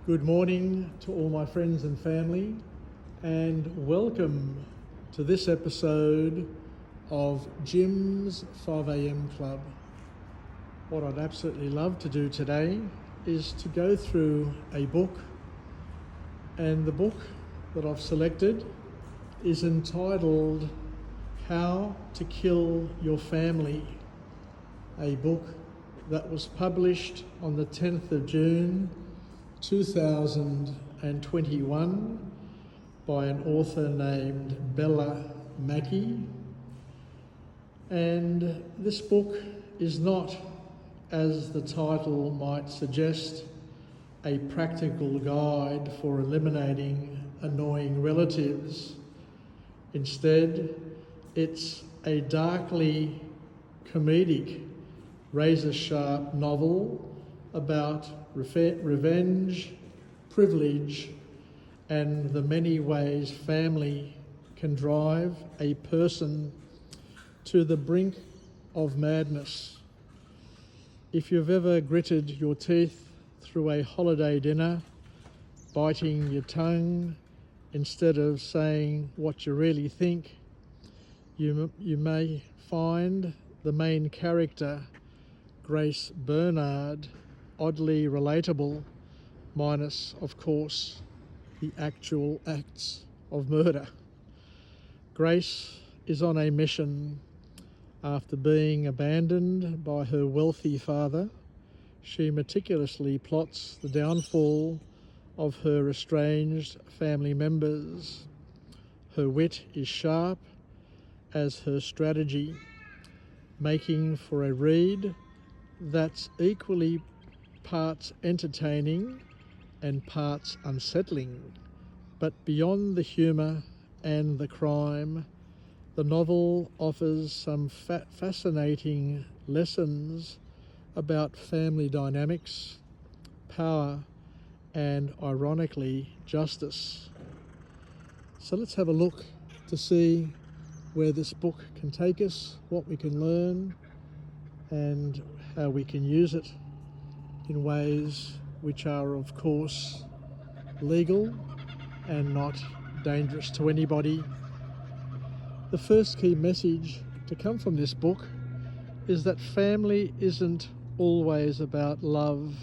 Good morning to all my friends and family, and welcome to this episode of Jim's 5am Club. What I'd absolutely love to do today is to go through a book, and the book that I've selected is entitled How to Kill Your Family, a book that was published on the 10th of June 2021 by an author named Mackie. And this book is not, as the title might suggest, a practical guide for eliminating annoying relatives. Instead, it's a darkly comedic, razor-sharp novel about revenge, privilege, and the many ways family can drive a person to the brink of madness. If you've ever gritted your teeth through a holiday dinner, biting your tongue instead of saying what you really think, you may find the main character, Grace Bernard, oddly relatable, minus, of course, the actual acts of murder. Grace is on a mission. After being abandoned by her wealthy father, she meticulously plots the downfall of her estranged family members. Her wit is sharp as her strategy, making for a read that's equally parts entertaining and parts unsettling. But beyond the humour and the crime, the novel offers some fascinating lessons about family dynamics, power, and, ironically, justice. So let's have a look to see where this book can take us, what we can learn, and how we can use it in ways which are, of course, legal and not dangerous to anybody. The first key message to come from this book is that family isn't always about love.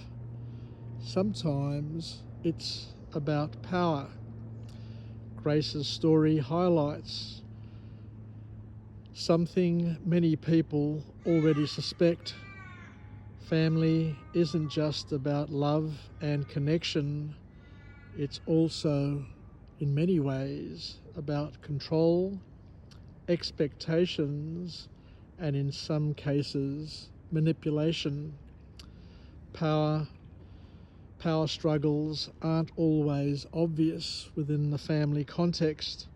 Sometimes it's about power. Grace's story highlights something many people already suspect. Family isn't just about love and connection, it's also, in many ways, about control, expectations, and in some cases, manipulation. Power struggles aren't always obvious within the family context,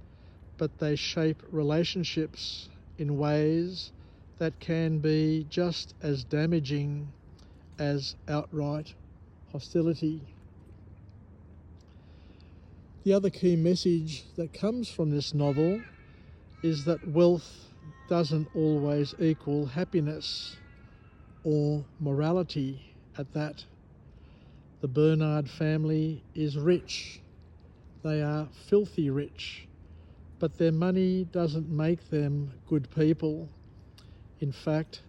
but they shape relationships in ways that can be just as damaging as outright hostility. The other key message that comes from this novel is that wealth doesn't always equal happiness or morality at that. The Bernard family is rich. They are filthy rich, but their money doesn't make them good people. In fact,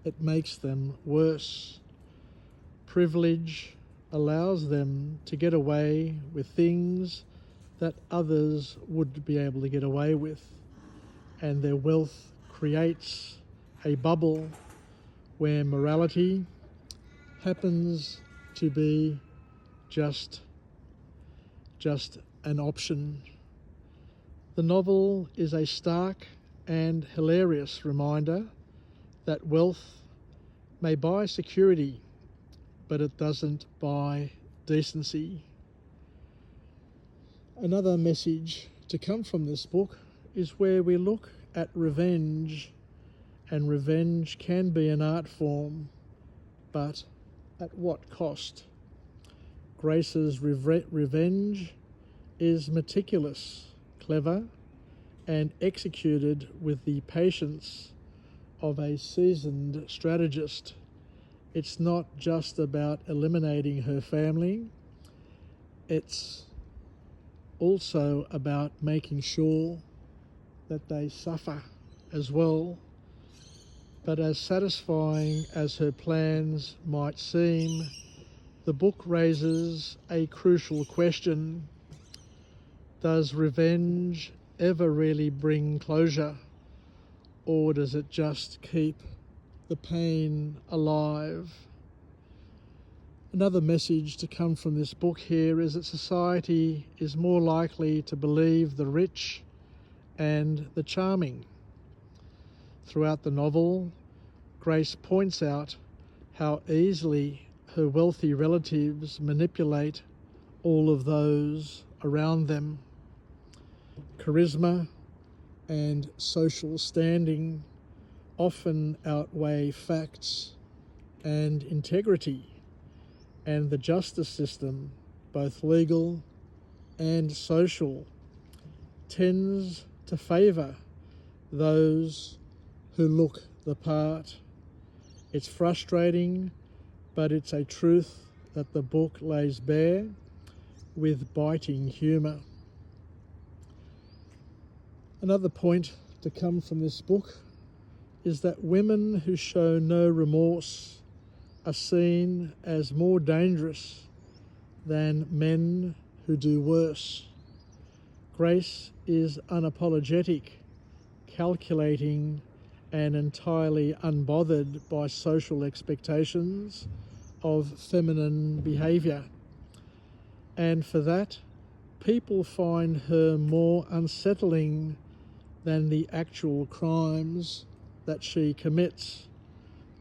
it makes them worse. Privilege allows them to get away with things that others would be able to get away with, and their wealth creates a bubble where morality happens to be just an option. The novel is a stark and hilarious reminder that wealth may buy security, but it doesn't buy decency. Another message to come from this book is where we look at revenge, and revenge can be an art form, but at what cost? Grace's revenge is meticulous, clever, and executed with the patience of a seasoned strategist. It's not just about eliminating her family, It's also about making sure that they suffer as well. But as satisfying as her plans might seem, the book raises a crucial question. Does revenge ever really bring closure, or does it just keep the pain alive? Another message to come from this book here is that society is more likely to believe the rich and the charming. Throughout the novel, Grace points out how easily her wealthy relatives manipulate all of those around them. Charisma and social standing often outweigh facts and integrity, and the justice system, both legal and social, tends to favour those who look the part. It's frustrating, but it's a truth that the book lays bare with biting humour. Another point to come from this book is that women who show no remorse are seen as more dangerous than men who do worse. Grace is unapologetic, calculating, and entirely unbothered by social expectations of feminine behaviour. And for that, people find her more unsettling than the actual crimes that she commits.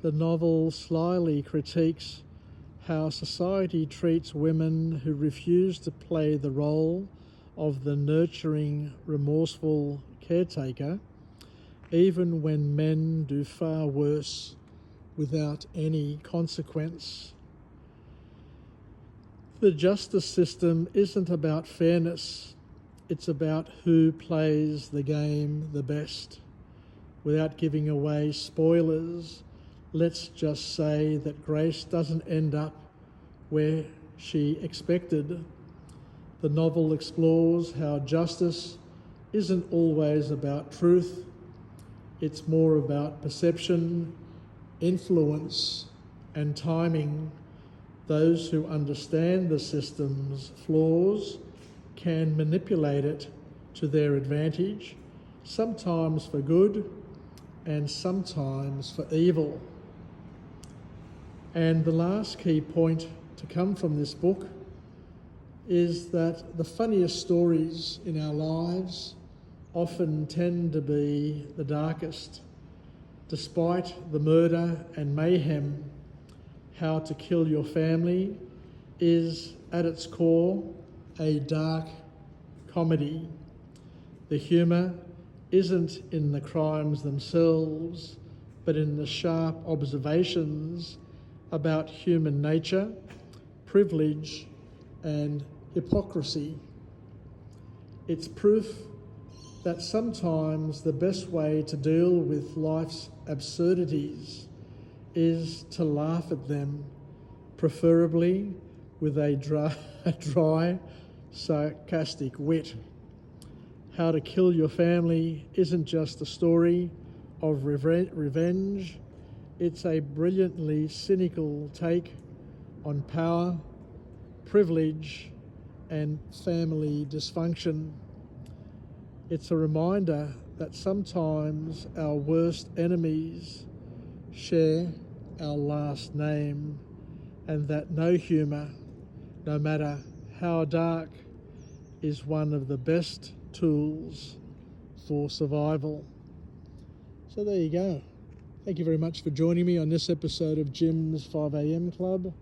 The novel slyly critiques how society treats women who refuse to play the role of the nurturing, remorseful caretaker, even when men do far worse without any consequence. The justice system isn't about fairness, it's about who plays the game the best. Without giving away spoilers, let's just say that Grace doesn't end up where she expected. The novel explores how justice isn't always about truth. It's more about perception, influence, and timing. Those who understand the system's flaws can manipulate it to their advantage, sometimes for good and sometimes for evil. And the last key point to come from this book is that the funniest stories in our lives often tend to be the darkest. Despite the murder and mayhem, How to Kill Your Family is, at its core, a dark comedy. The humour isn't in the crimes themselves, but in the sharp observations about human nature, privilege, and hypocrisy. It's proof that sometimes the best way to deal with life's absurdities is to laugh at them, preferably with a dry, sarcastic wit. How to Kill Your Family isn't just a story of revenge, it's a brilliantly cynical take on power, privilege, and family dysfunction. It's a reminder that sometimes our worst enemies share our last name, and that no humour, no matter how dark, is one of the best tools for survival. So there you go. Thank you very much for joining me on this episode of Jim's 5am Club,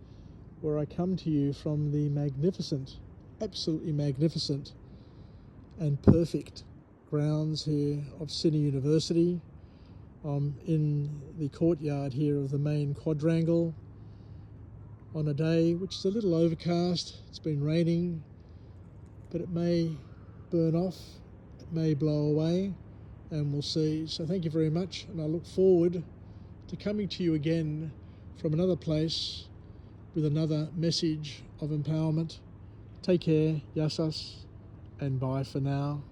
where I come to you from the magnificent, absolutely magnificent and perfect grounds here of Sydney University. I'm in the courtyard here of the main quadrangle on a day which is a little overcast. It's been raining, but it may burn off, it may blow away, and we'll see. So thank you very much, and I look forward to coming to you again from another place with another message of empowerment Take care, Yassas, and bye for now.